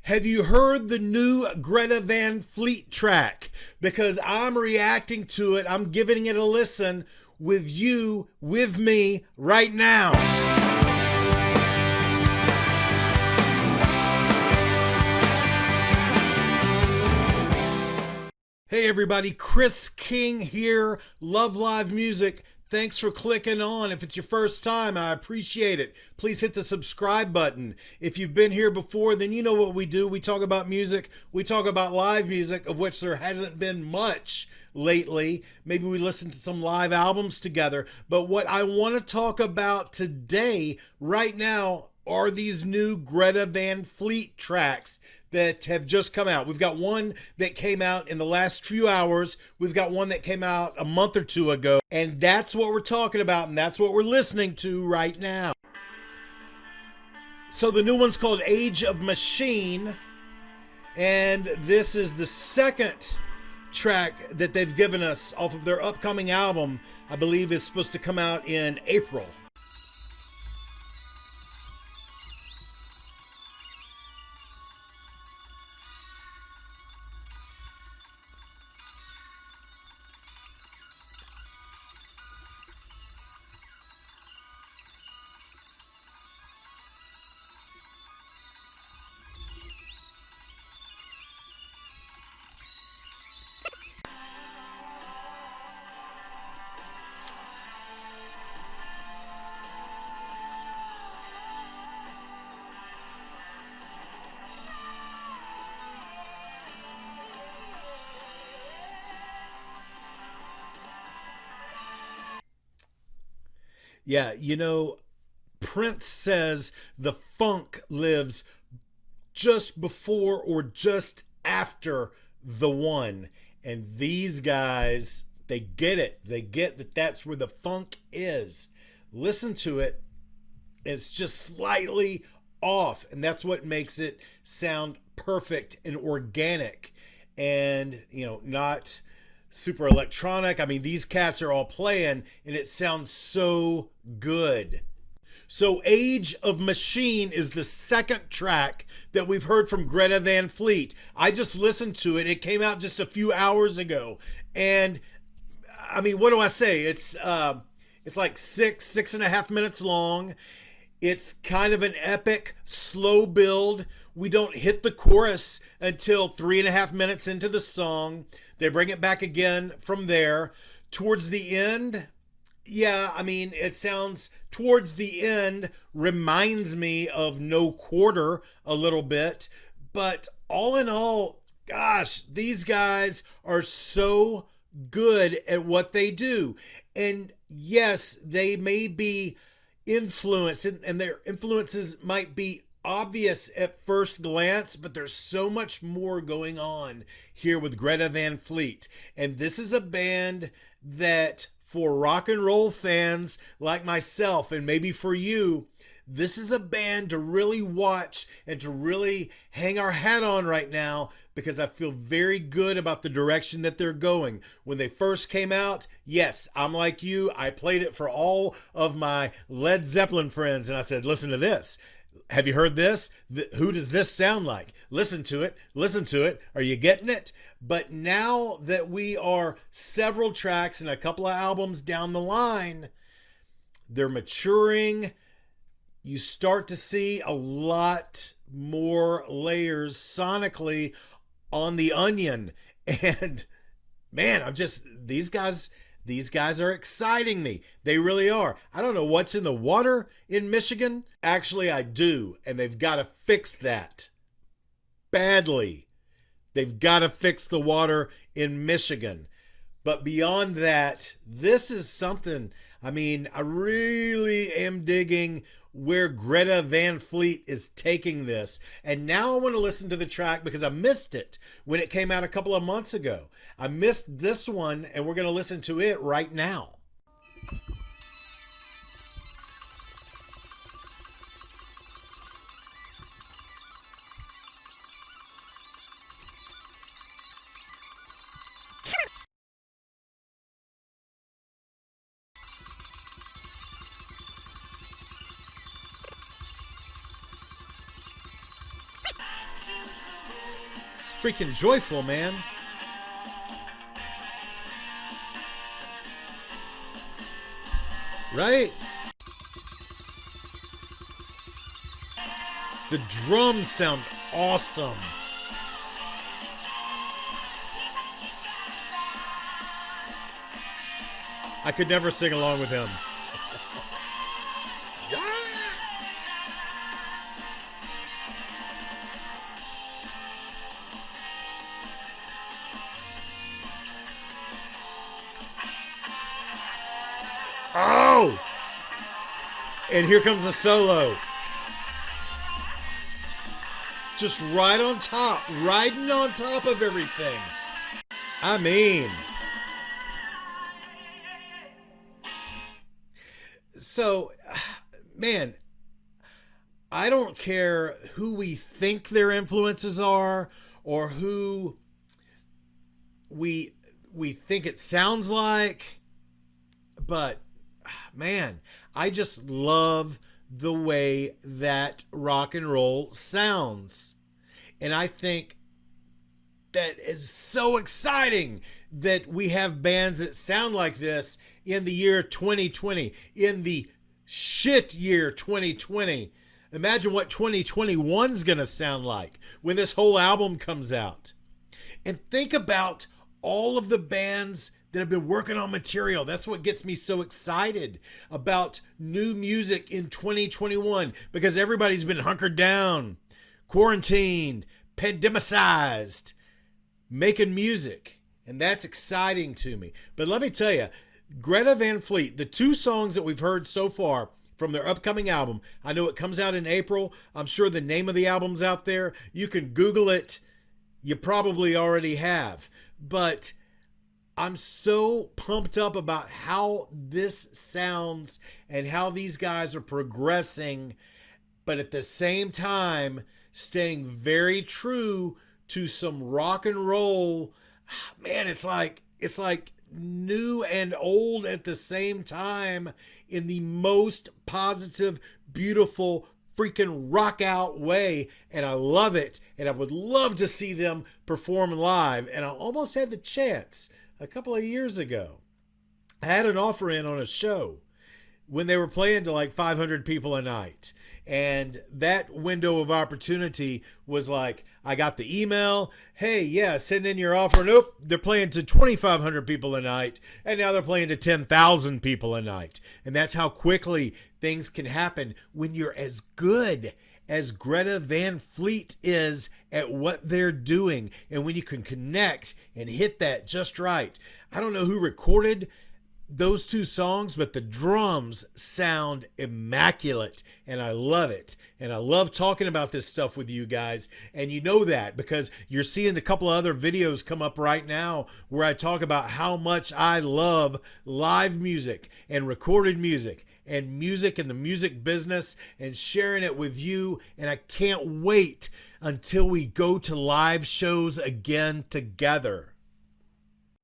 Have you heard the new Greta Van Fleet track? Because I'm reacting to it. I'm giving it a listen with you, with me right now. Hey everybody, Chris King here. Love live music. Thanks for clicking on. If it's your first time, I appreciate it. Please hit the subscribe button. If you've been here before, then you know what we do. We talk about music. We talk about live music, of which there hasn't been much lately. Maybe we listen to some live albums together. But what I want to talk about today, right now, are these new Greta Van Fleet tracks that have just come out. We've got one that came out in the last few hours. We've got one that came out a month or two ago. And that's what we're talking about, and that's what we're listening to right now. So the new one's called Age of Machine, and this is the second track that they've given us off of their upcoming album. I believe is supposed to come out in April. Yeah, Prince says the funk lives just before or just after the one. And these guys, they get it. They get that that's where the funk is. Listen to it. It's just slightly off. And that's what makes it sound perfect and organic. And, not super electronic. I mean, these cats are all playing and it sounds so good. So Age of Machine is the second track that we've heard from Greta Van Fleet. I just listened to it. It came out just a few hours ago. And I mean, what do I say? It's like 6.5 minutes long. It's kind of an epic, slow build. We don't hit the chorus until 3.5 minutes into the song. They bring it back again from there. Towards the end, it sounds towards the end, reminds me of No Quarter a little bit. But all in all, gosh, these guys are so good at what they do. And yes, they may be influenced, and their influences might be obvious at first glance, but there's so much more going on here with Greta Van Fleet. And this is a band that, for rock and roll fans like myself, and maybe for you, this is a band to really watch and to really hang our hat on right now, because I feel very good about the direction that they're going. When they first came out, yes, I'm like you. I played it for all of my Led Zeppelin friends, and I said, listen to this. Have you heard this? Who does this sound like? Listen to it. Listen to it. Are you getting it? But now that we are several tracks and a couple of albums down the line, they're maturing. You start to see a lot more layers sonically on the onion. And man, these guys are exciting me. They really are. I don't know what's in the water in Michigan. Actually, I do. And they've got to fix that badly. They've got to fix the water in Michigan. But beyond that, this is something. I mean, I really am digging where Greta Van Fleet is taking this. And now I want to listen to the track because I missed it when it came out a couple of months ago. I missed this one, and we're going to listen to it right now. It's freaking joyful, man. Right? The drums sound awesome. I could never sing along with him. Oh! And here comes the solo. Just right on top, riding on top of everything. I mean, so, man, I don't care who we think their influences are or who we think it sounds like, but man, I just love the way that rock and roll sounds. And I think that is so exciting that we have bands that sound like this in the year 2020, in the shit year 2020. Imagine what 2021 is going to sound like when this whole album comes out. And think about all of the bands that have been working on material. That's what gets me so excited about new music in 2021, because everybody's been hunkered down, quarantined, pandemicized, making music. And that's exciting to me. But let me tell you, Greta Van Fleet, the two songs that we've heard so far from their upcoming album, I know it comes out in April. I'm sure the name of the album's out there. You can Google it. You probably already have. But I'm so pumped up about how this sounds and how these guys are progressing, but at the same time staying very true to some rock and roll. Man, it's like new and old at the same time in the most positive, beautiful, freaking rock out way, and I love it. And I would love to see them perform live, and I almost had the chance a couple of years ago. I had an offer in on a show when they were playing to like 500 people a night. And that window of opportunity was like, I got the email, hey, yeah, send in your offer. Nope, they're playing to 2,500 people a night. And now they're playing to 10,000 people a night. And that's how quickly things can happen when you're as good as Greta Van Fleet is at what they're doing, and when you can connect and hit that just right. I don't know who recorded those two songs, but the drums sound immaculate, and I love it. And I love talking about this stuff with you guys, and you know that because you're seeing a couple of other videos come up right now where I talk about how much I love live music and recorded music and music in the music business and sharing it with you. And I can't wait until we go to live shows again together.